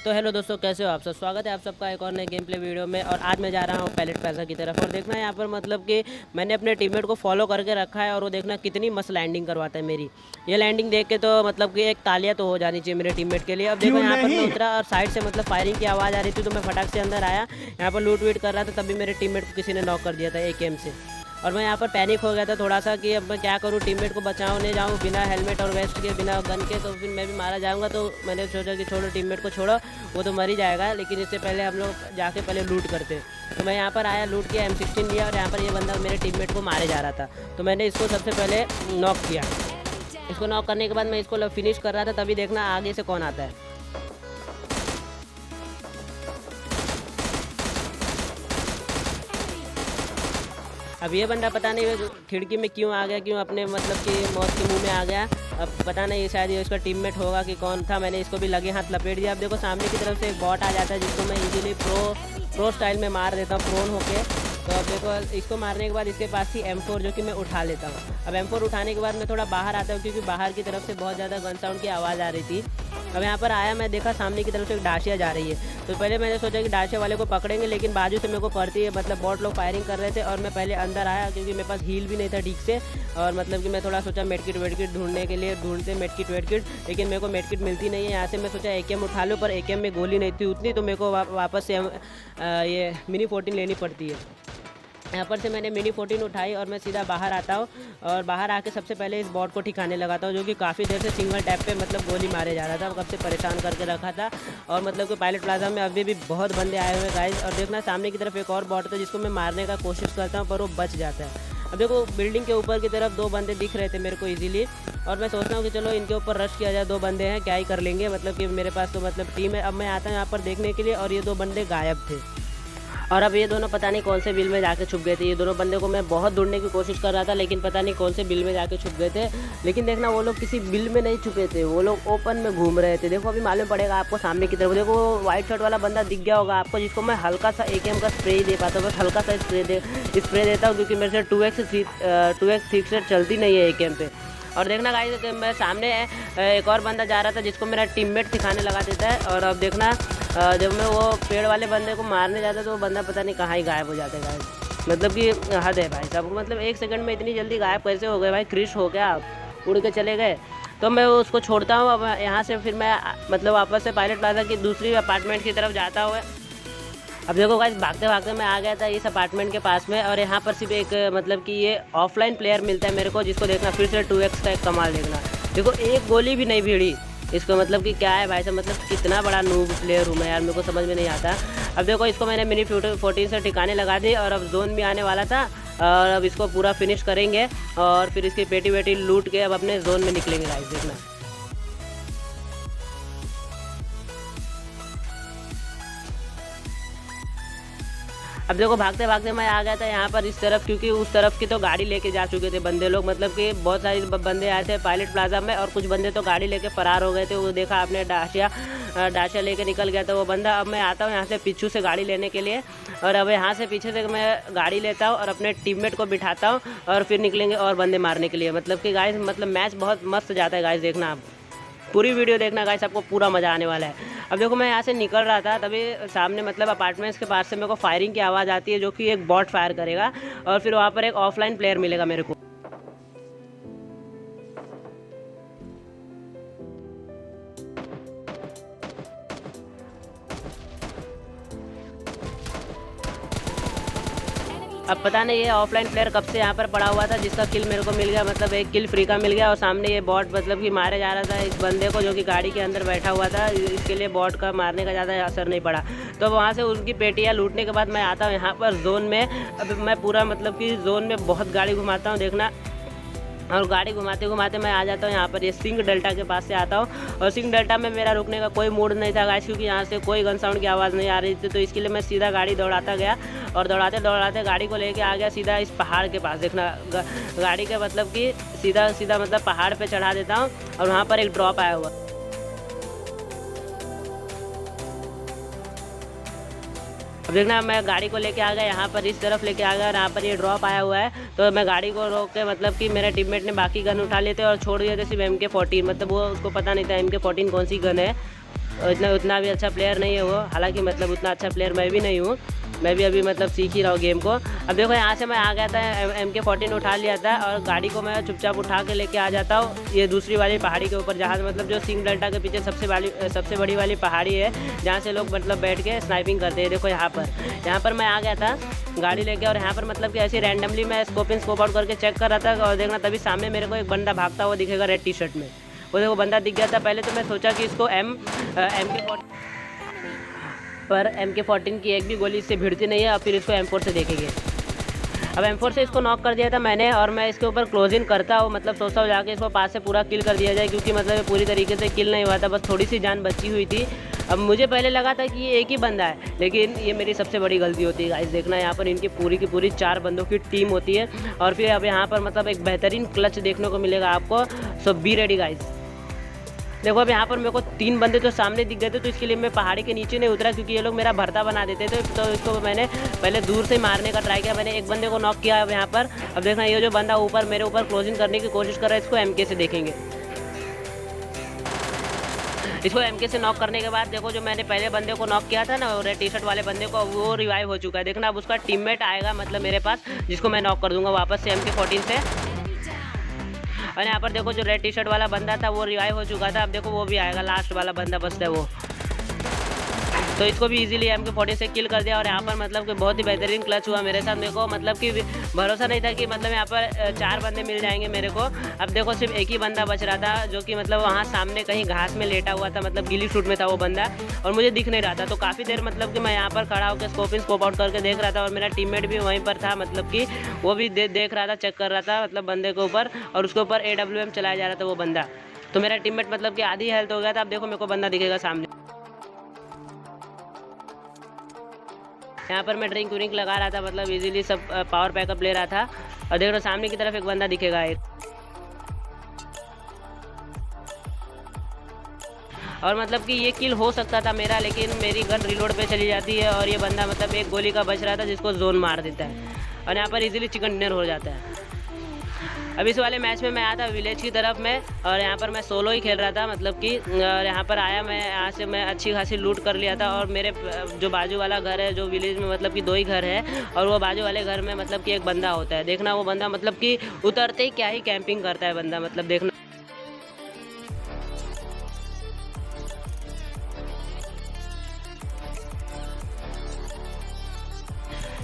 तो हेलो दोस्तों, कैसे हो आप सब। स्वागत है आप सबका एक और नए गेम प्ले वीडियो में। और आज मैं जा रहा हूँ पैलेट प्लाजा की तरफ। और देखना यहाँ पर मतलब कि मैंने अपने टीममेट को फॉलो करके रखा है और वो देखना कितनी मस्त लैंडिंग करवाता है मेरी। ये लैंडिंग देख के तो मतलब कि एक तालियां तो हो जानी चाहिए मेरे टीममेट के लिए। अब देखो यहाँ पर मैं उतरा और साइड से मतलब फायरिंग की आवाज़ आ रही थी तो मैं फटाक से अंदर आया। यहाँ पर लूट वीट कर रहा था, तभी मेरे टीममेट को किसी ने नॉक कर दिया था AKM से। और मैं यहाँ पर पैनिक हो गया था थोड़ा सा कि अब मैं क्या करूँ, टीममेट को बचाने जाऊँ बिना हेलमेट और वेस्ट के, बिना गन के, तो फिर मैं भी मारा जाऊँगा। तो मैंने सोचा कि छोड़ो, टीममेट को छोड़ो, वो तो मर ही जाएगा, लेकिन इससे पहले हम लोग जाके पहले लूट करते। तो मैं यहाँ पर आया, लूट किया, M16 लिया और यहाँ पर ये बंदा मेरे टीममेट को मारे जा रहा था। तो मैंने इसको सबसे पहले नॉक किया। इसको नॉक करने के बाद मैं इसको फिनिश कर रहा था, तभी देखना आगे से कौन आता है। अब ये बंदा पता नहीं खिड़की में क्यों आ गया, क्यों अपने मतलब कि मौत के मुंह में आ गया। अब पता नहीं शायद ये उसका टीममेट होगा कि कौन था। मैंने इसको भी लगे हाथ लपेट दिया। अब देखो सामने की तरफ से एक बॉट आ जाता है जिसको मैं इजीली प्रो स्टाइल में मार देता हूँ, प्रोन होके। तो अब देखो इसको मारने के बाद इसके पास थी M4 जो कि मैं उठा लेता हूँ। अब M4 उठाने के बाद मैं थोड़ा बाहर आता हूँ क्योंकि बाहर की तरफ से बहुत ज़्यादा गन साउंड की आवाज़ आ रही थी। अब यहाँ पर आया, मैं देखा सामने की तरफ से एक डाशिया जा रही है। तो पहले मैंने सोचा कि डाशिया वाले को पकड़ेंगे, लेकिन बाजू से मेरे को पड़ती है, मतलब बॉट लोग फायरिंग कर रहे थे और मैं पहले अंदर आया क्योंकि मेरे पास हील भी नहीं था ठीक से। और मतलब कि मैं थोड़ा सोचा मेडकिट वेडकिट ढूंढने के लिए, ढूंढते मेडकिट वेडकिट, लेकिन मेरे को मेडकिट मिलती नहीं है। यहाँ से मैं सोचा AKM उठा लूँ, पर AKM में गोली नहीं थी उतनी, तो मेरे को वापस से ये मिनी 14 लेनी पड़ती है। यहाँ पर से मैंने मिनी 14 उठाई और मैं सीधा बाहर आता हूँ। और बाहर आके सबसे पहले इस बॉट को ठिकाने लगाता हूँ जो कि काफ़ी देर से सिंगल टैप पे मतलब गोली मारे जा रहा था, कब से परेशान करके रखा था। और मतलब कि पैलेट प्लाजा में अभी भी बहुत बंदे आए हुए गाइस। और देखना सामने की तरफ एक और बॉट था जिसको मैं मारने का कोशिश करता हूँ पर वो बच जाता है। अब देखो बिल्डिंग के ऊपर की तरफ दो बंदे दिख रहे थे मेरे को ईजिली, और मैं सोचता हूँ कि चलो इनके ऊपर रश किया जाए। दो बंदे हैं, क्या ही कर लेंगे, मतलब कि मेरे पास तो मतलब टीम है। अब मैं आता हूँ यहाँ पर देखने के लिए और ये दो बंदे गायब थे। और अब ये दोनों पता नहीं कौन से बिल में जाके छुप गए थे। ये दोनों बंदे को मैं बहुत ढूंढने की कोशिश कर रहा था, लेकिन पता नहीं कौन से बिल में जाके छुप गए थे। लेकिन देखना वो लोग किसी बिल में नहीं छुपे थे, वो लोग ओपन में घूम रहे थे। देखो अभी मालूम पड़ेगा आपको। सामने की तरफ देखो व्हाइट शर्ट वाला बंदा दिख गया होगा आपको, जिसको मैं हल्का सा AKM का स्प्रे ही दे पाता हूँ। बस हल्का सा स्प्रे देता हूँ क्योंकि मेरे से 2x फिक्सर चलती नहीं है AKM पे। और देखना गाइस मैं सामने एक और बंदा जा रहा था जिसको मेरा टीममेट सिखाने लगा देता है। और अब देखना जब मैं वो पेड़ वाले बंदे को मारने जाता तो वो बंदा पता नहीं कहाँ ही गायब हो जाता है गाइस। मतलब कि हद है भाई साहब, मतलब 1 सेकंड में इतनी जल्दी गायब कैसे हो गए भाई। क्रिश हो गया, आप उड़ के चले गए। तो मैं उसको छोड़ता हूँ। अब यहाँ से फिर मैं मतलब वापस से पायलट प्लाजा की दूसरी अपार्टमेंट की तरफ जाता हुआ। अब देखो गाइस भागते भागते मैं आ गया था इस अपार्टमेंट के पास में। और यहाँ पर सिर्फ एक मतलब कि ये ऑफलाइन प्लेयर मिलता है मेरे को, जिसको देखना फिर से 2x का एक कमाल देखना। देखो एक गोली भी नहीं भिड़ी इसको, मतलब कि क्या है भाई साहब, मतलब कितना बड़ा नूब प्लेयर हूँ मैं यार, मेरे को समझ में नहीं आता। अब देखो इसको मैंने मिनी 14 से ठिकाने लगा दी और अब जोन भी आने वाला था। और अब इसको पूरा फिनिश करेंगे और फिर इसकी पेटी वेटी लूट के अब अपने जोन में निकलेंगे गाइस, देखना। अब देखो भागते भागते मैं आ गया था यहाँ पर इस तरफ, क्योंकि उस तरफ की तो गाड़ी लेके जा चुके थे बंदे लोग। मतलब कि बहुत सारे बंदे आए थे पायलट प्लाजा में और कुछ बंदे तो गाड़ी लेके फरार हो गए थे। वो देखा आपने डाशिया लेके निकल गया था वो बंदा। अब मैं आता हूँ यहाँ से पीछू से गाड़ी लेने के लिए। और अब यहाँ से पीछे से मैं गाड़ी लेता हूँ और अपने टीममेट को बिठाता हूँ और फिर निकलेंगे और बंदे मारने के लिए। मतलब कि गाइस मतलब मैच बहुत मस्त जाता है गाइस, देखना आप पूरी वीडियो देखना गाइस, आपको पूरा मज़ा आने वाला है। अब देखो मैं यहाँ से निकल रहा था, तभी सामने मतलब अपार्टमेंट्स के पास से मेरे को फायरिंग की आवाज़ आती है जो कि एक बॉट फायर करेगा और फिर वहाँ पर एक ऑफलाइन प्लेयर मिलेगा मेरे को। अब पता नहीं ये ऑफलाइन प्लेयर कब से यहाँ पर पड़ा हुआ था, जिसका किल मेरे को मिल गया, मतलब एक किल फ्री का मिल गया। और सामने ये बॉट मतलब कि मारे जा रहा था इस बंदे को जो कि गाड़ी के अंदर बैठा हुआ था। इसके लिए बॉट का मारने का ज़्यादा असर नहीं पड़ा। तो वहाँ से उनकी पेटियाँ लूटने के बाद मैं आता हूँ यहाँ पर जोन में। अब मैं पूरा मतलब कि जोन में बहुत गाड़ी घुमाता हूँ, देखना। और गाड़ी घुमाते घुमाते मैं आ जाता हूँ यहाँ पर ये सिंह डेल्टा के पास से आता हूँ। और सिंह डेल्टा में मेरा रुकने का कोई मूड नहीं था गाइस, क्योंकि यहाँ से कोई गन साउंड की आवाज़ नहीं आ रही थी। तो इसके लिए मैं सीधा गाड़ी दौड़ाता गया और दौड़ाते दौड़ाते गाड़ी को लेके आ गया सीधा इस पहाड़ के पास। देखना गाड़ी के मतलब कि सीधा सीधा मतलब पहाड़ पे चढ़ा देता हूँ और वहाँ पर एक ड्रॉप आया हुआ। अब देखना मैं गाड़ी को लेके आ गया यहाँ पर इस तरफ लेके आ गया और यहाँ पर ये ड्रॉप आया हुआ है। तो मैं गाड़ी को रोक के मतलब कि मेरे टीममेट ने बाकी गन उठा लिए थे और छोड़ दिए थे सिर्फ MK14, मतलब वो उसको पता नहीं था MK14 कौन सी गन है। उतना भी अच्छा प्लेयर नहीं है वो, हालांकि मतलब उतना अच्छा प्लेयर मैं भी नहीं हूँ, मैं भी अभी मतलब सीख ही रहा हूँ गेम को। अब देखो यहाँ से मैं आ गया था, MK14 उठा लिया था और गाड़ी को मैं चुपचाप उठा के लेके आ जाता हूँ ये दूसरी वाली पहाड़ी के ऊपर, जहाँ मतलब जो सिंह डेल्टा के पीछे सबसे बड़ी वाली पहाड़ी है, जहाँ से लोग मतलब बैठ के स्नाइपिंग करते हैं। देखो यहाँ पर मैं आ गया था गाड़ी लेके, और यहाँ पर मतलब कि ऐसे रैंडमली मैं स्कोप आउट करके चेक कर रहा था, और देखना तभी सामने मेरे को एक बंदा भागता हुआ दिखेगा रेड टी शर्ट में। वो देखो बंदा दिख गया था। पहले तो मैं सोचा कि इसको MK14 की एक भी गोली इससे भिड़ती नहीं है, और फिर इसको M4 से देखेंगे। अब M4 से इसको नॉक कर दिया था मैंने, और मैं इसके ऊपर क्लोजिंग करता हूँ, मतलब सोचता हूँ जाके इसको पास से पूरा किल कर दिया जाए, क्योंकि मतलब पूरी तरीके से किल नहीं हुआ था, बस थोड़ी सी जान बची हुई थी। अब मुझे पहले लगा था कि ये एक ही बंदा है, लेकिन ये मेरी सबसे बड़ी गलती होती है गाइस। देखना यहाँ पर इनकी पूरी की पूरी 4 बंदों की टीम होती है, और फिर अब यहाँ पर मतलब एक बेहतरीन क्लच देखने को मिलेगा आपको। सो बी रेडी गाइस। देखो अब यहाँ पर मेरे को 3 बंदे तो सामने दिख गए थे, तो इसके लिए मैं पहाड़ी के नीचे नहीं उतरा, क्योंकि ये लोग मेरा भरता बना देते थे। तो इसको मैंने पहले दूर से मारने का ट्राई किया। मैंने एक बंदे को नॉक किया अब यहाँ पर। अब देखना ये जो बंदा ऊपर मेरे ऊपर क्लोजिंग करने की कोशिश कर रहा है, इसको MK से देखेंगे। इसको MK से नॉक करने के बाद देखो जो मैंने पहले बंदे को नॉक किया था ना, रेड टी शर्ट वाले बंदे को, वो रिवाइव हो चुका है। देखना अब उसका टीममेट आएगा मतलब मेरे पास, जिसको मैं नॉक कर दूंगा वापस से MK14 से। और यहाँ पर देखो जो रेड टी शर्ट वाला बंदा था वो रिवाइव हो चुका था। अब देखो वो भी आएगा, लास्ट वाला बंदा बचता है वो, तो इसको भी इजीली MK14 से किल कर दिया। और यहाँ पर मतलब कि बहुत ही बेहतरीन क्लच हुआ मेरे साथ। मेरे को मतलब कि भरोसा नहीं था कि मतलब यहाँ पर 4 बंदे मिल जाएंगे मेरे को। अब देखो सिर्फ एक ही बंदा बच रहा था, जो कि मतलब वहाँ सामने कहीं घास में लेटा हुआ था, मतलब गिली शूट में था वो बंदा, और मुझे दिख नहीं रहा था। तो काफ़ी देर मतलब कि मैं यहाँ पर खड़ा होकर स्कोप आउट करके देख रहा था, और मेरा टीममेट भी वहीं पर था, मतलब कि वो भी देख रहा था, चेक कर रहा था मतलब बंदे के ऊपर, और उसके ऊपर AWM चलाया जा रहा था वो बंदा। तो मेरा टीममेट मतलब कि आधी हेल्थ हो गया था। अब देखो मेरे को बंदा दिखेगा सामने। यहाँ पर मैं ड्रिंक लगा रहा था, मतलब इजीली सब पावर पैकअप ले रहा था, और देख रहा सामने की तरफ एक बंदा दिखेगा एक, और मतलब कि ये किल हो सकता था मेरा, लेकिन मेरी गन रिलोड पे चली जाती है, और ये बंदा मतलब एक गोली का बच रहा था, जिसको जोन मार देता है, और यहाँ पर इजीली चिकन डिनर हो जाता है। अब इस वाले मैच में मैं आया था विलेज की तरफ में, और यहाँ पर मैं सोलो ही खेल रहा था, मतलब कि यहाँ पर आया मैं, यहाँ से मैं अच्छी खासी लूट कर लिया था। और मेरे जो बाजू वाला घर है, जो विलेज में मतलब कि 2 ही घर है, और वो बाजू वाले घर में मतलब कि एक बंदा होता है। देखना वो बंदा मतलब कि उतरते ही क्या ही कैंपिंग करता है बंदा, मतलब देखना।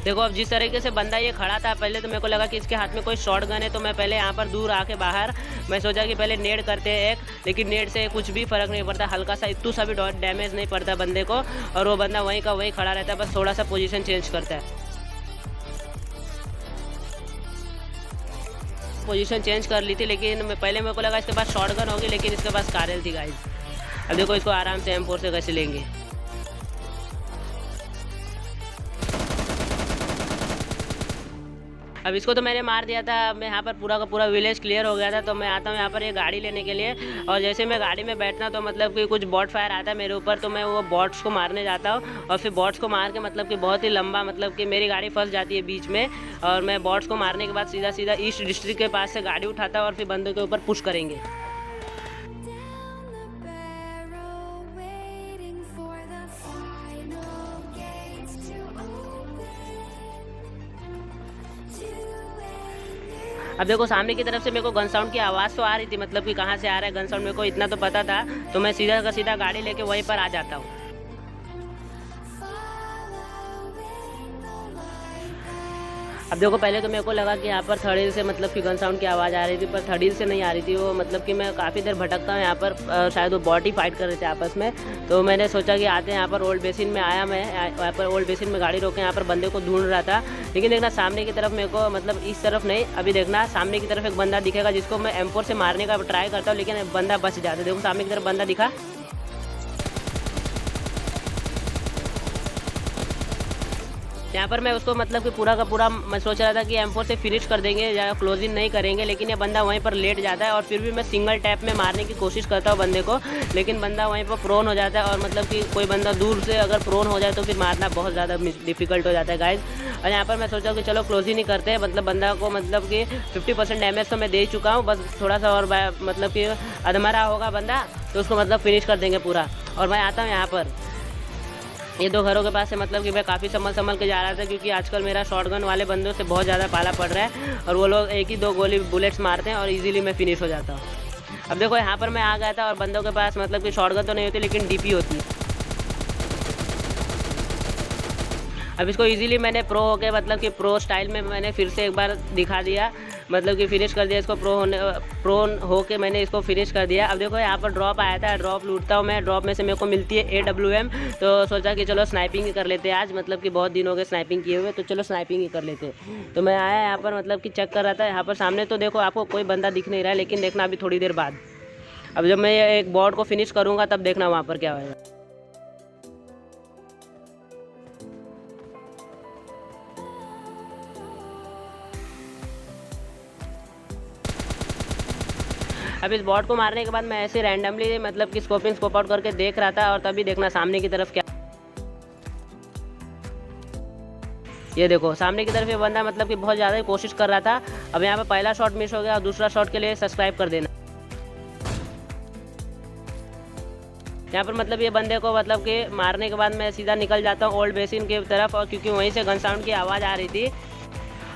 देखो अब जिस तरीके से बंदा ये खड़ा था, पहले तो मेरे को लगा कि इसके हाथ में कोई शॉट गन है, तो मैं पहले यहाँ पर दूर आके बाहर मैं सोचा कि पहले नेड करते हैं एक, लेकिन नेड से कुछ भी फर्क नहीं पड़ता, हल्का सा इतू सा भी डैमेज नहीं पड़ता बंदे को, और वो बंदा वहीं का वहीं खड़ा रहता है, बस थोड़ा सा पोजीशन चेंज करता है। पोजीशन चेंज कर ली थी, लेकिन पहले मेरे को लगा इसके पास शॉट गन होगी, लेकिन इसके पास कारल थी गाइस। अब देखो इसको आराम से M4 से कैसे लेंगे। अब इसको तो मैंने मार दिया था। अब यहाँ पर पूरा का पूरा विलेज क्लियर हो गया था, तो मैं आता हूँ यहाँ पर ये गाड़ी लेने के लिए, और जैसे मैं गाड़ी में बैठना तो मतलब कि कुछ बॉट फायर आता है मेरे ऊपर, तो मैं वो बॉट्स को मारने जाता हूँ, और फिर बॉट्स को मार के मतलब कि बहुत ही लंबा मतलब कि मेरी गाड़ी फंस जाती है बीच में, और मैं बॉट्स को मारने के बाद सीधा ईस्ट डिस्ट्रिक्ट के पास से गाड़ी उठाता हूँ, और फिर बंदों के ऊपर पुश करेंगे। अब देखो सामने की तरफ से मेरे को गन साउंड की आवाज़ तो आ रही थी, मतलब कि कहाँ से आ रहा है गन साउंड मेरे को इतना तो पता था, तो मैं सीधा का सीधा गाड़ी लेके वहीं पर आ जाता हूँ। अब देखो पहले तो मेरे को लगा कि यहाँ पर थर्ड हिल से मतलब कि गन साउंड की आवाज़ आ रही थी, पर थर्ड हिल से नहीं आ रही थी वो, मतलब कि मैं काफ़ी देर भटकता हूँ यहाँ पर, शायद वो बॉट ही फाइट कर रहे थे आपस में, तो मैंने सोचा कि आते हैं यहाँ पर ओल्ड बेसिन में आया मैं, यहाँ पर ओल्ड बेसिन में गाड़ी रोके यहाँ पर बंदे को ढूंढ रहा था, लेकिन देखना सामने की तरफ मेरे को मतलब इस तरफ नहीं, अभी देखना सामने की तरफ एक बंदा दिखेगा, जिसको मैं M4 से मारने का ट्राई करता हूँ, लेकिन बंदा बच जाता है। देखो सामने की तरफ बंदा दिखा, यहाँ पर मैं उसको मतलब कि पूरा का पूरा मैं सोच रहा था कि M4 से फिनिश कर देंगे या क्लोजिंग नहीं करेंगे, लेकिन ये बंदा वहीं पर लेट जाता है, और फिर भी मैं सिंगल टैप में मारने की कोशिश करता हूँ बंदे को, लेकिन बंदा वहीं पर प्रोन हो जाता है, और मतलब कि कोई बंदा दूर से अगर प्रोन हो जाए तो फिर मारना बहुत ज़्यादा डिफिकल्ट हो जाता है गाइस। और यहाँ पर मैं सोचा कि चलो क्लोजिंग ही करते हैं, मतलब बंदा को मतलब कि 50% डैमेज तो मैं दे चुका हूँ, बस थोड़ा सा और मतलब कि अधमरा होगा बंदा तो उसको मतलब फिनिश कर देंगे पूरा। और मैं आता हूँ यहाँ पर ये 2 घरों के पास से, मतलब कि मैं काफ़ी संभल के जा रहा था, क्योंकि आजकल मेरा शॉटगन वाले बंदों से बहुत ज़्यादा पाला पड़ रहा है और वो लोग एक ही 2 गोली बुलेट्स मारते हैं और इजीली मैं फिनिश हो जाता हूँ। अब देखो यहाँ पर मैं आ गया था और बंदों के पास मतलब कि शॉटगन तो नहीं होती लेकिन डीपी होती है। अब इसको इजीली मैंने प्रो होके, मतलब कि प्रो स्टाइल में मैंने फिर से एक बार दिखा दिया, मतलब कि फिनिश कर दिया इसको। प्रो होके मैंने इसको फिनिश कर दिया। अब देखो यहाँ पर ड्रॉप आया था, ड्रॉप लूटता हूँ मैं। ड्रॉप में से मेरे को मिलती है AWM, तो सोचा कि चलो स्नाइपिंग ही कर लेते हैं आज, मतलब कि बहुत दिन हो गए स्नाइपिंग किए हुए, तो चलो स्नाइपिंग ही कर लेते। तो मैं आया यहाँ पर, मतलब कि चेक कर रहा था यहाँ पर सामने। तो देखो आपको कोई बंदा दिख नहीं रहा है, लेकिन देखना अभी थोड़ी देर बाद, अब जब मैं एक बॉट को फिनिश करूँगा तब देखना वहाँ पर क्या होगा। अब इस बॉट को मारने के बाद मैं ऐसे रैंडमली, मतलब कि स्कोप आउट करके देख रहा था, और तभी देखना सामने की तरफ क्या, ये देखो सामने की तरफ ये बंदा मतलब कि बहुत ज़्यादा कोशिश कर रहा था। अब यहाँ पे पहला शॉट मिस हो गया, और दूसरा शॉट के लिए सब्सक्राइब कर देना। यहाँ पर मतलब ये बंदे को मतलब कि मारने के बाद मैं सीधा निकल जाता हूँ ओल्ड बेसिन की तरफ, और क्योंकि वहीं से गन साउंड की आवाज़ आ रही थी।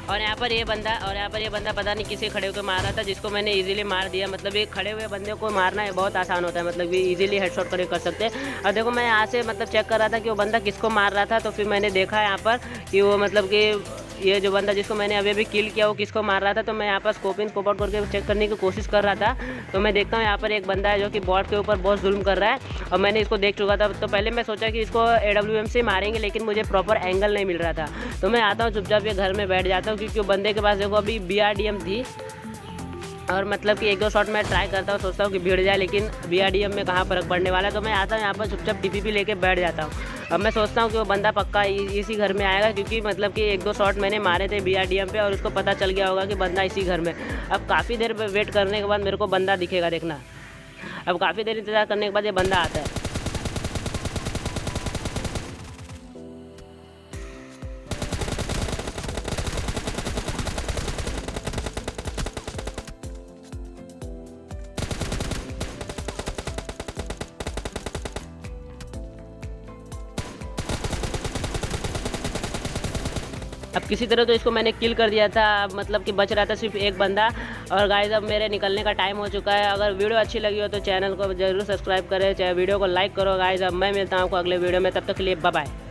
और यहाँ पर ये बंदा पता नहीं किसे खड़े होकर मार रहा था, जिसको मैंने इजीली मार दिया। मतलब ये खड़े हुए बंदे को मारना है बहुत आसान होता है, मतलब ये इजीली हेडशॉट कर सकते हैं। और देखो मैं यहाँ से मतलब चेक कर रहा था कि वो बंदा किसको मार रहा था, तो फिर मैंने देखा यहाँ पर कि वो मतलब कि ये जो बंदा जिसको मैंने अभी किल किया वो किसको मार रहा था। तो मैं यहाँ पर स्कोप आउट करके चेक करने की कोशिश कर रहा था। तो मैं देखता हूँ यहाँ पर एक बंदा है जो कि बॉट के ऊपर बहुत जुल्म कर रहा है, और मैंने इसको देख चुका था। तो पहले मैं सोचा कि इसको AWM से मारेंगे, लेकिन मुझे प्रॉपर एंगल नहीं मिल रहा था। तो मैं आता हूँ चुपचाप ये घर में बैठ जाता हूँ, क्योंकि बंदे के पास देखो अभी BRDM थी, और मतलब कि 1-2 शॉट मैं ट्राई करता हूँ, सोचता हूँ कि भिड़ जाए, लेकिन BRDM में कहाँ फ़र्क पड़ने वाला है। तो मैं आता हूँ यहाँ पर चुपचाप TPP लेके बैठ जाता हूँ। अब मैं सोचता हूँ कि वो बंदा पक्का इसी घर में आएगा, क्योंकि मतलब कि 1-2 शॉट मैंने मारे थे BRDM पे, और उसको पता चल गया होगा कि बंदा इसी घर में। अब काफ़ी देर वेट करने के बाद मेरे को बंदा दिखेगा, देखना। अब काफ़ी देर इंतज़ार करने के बाद ये बंदा आता है। अब किसी तरह तो इसको मैंने किल कर दिया था, मतलब कि बच रहा था सिर्फ एक बंदा। और गाइस अब मेरे निकलने का टाइम हो चुका है। अगर वीडियो अच्छी लगी हो तो चैनल को जरूर सब्सक्राइब करें, चाहे वीडियो को लाइक करो गाइस। अब मैं मिलता हूँ आपको अगले वीडियो में, तब तक के लिए बाय बाय।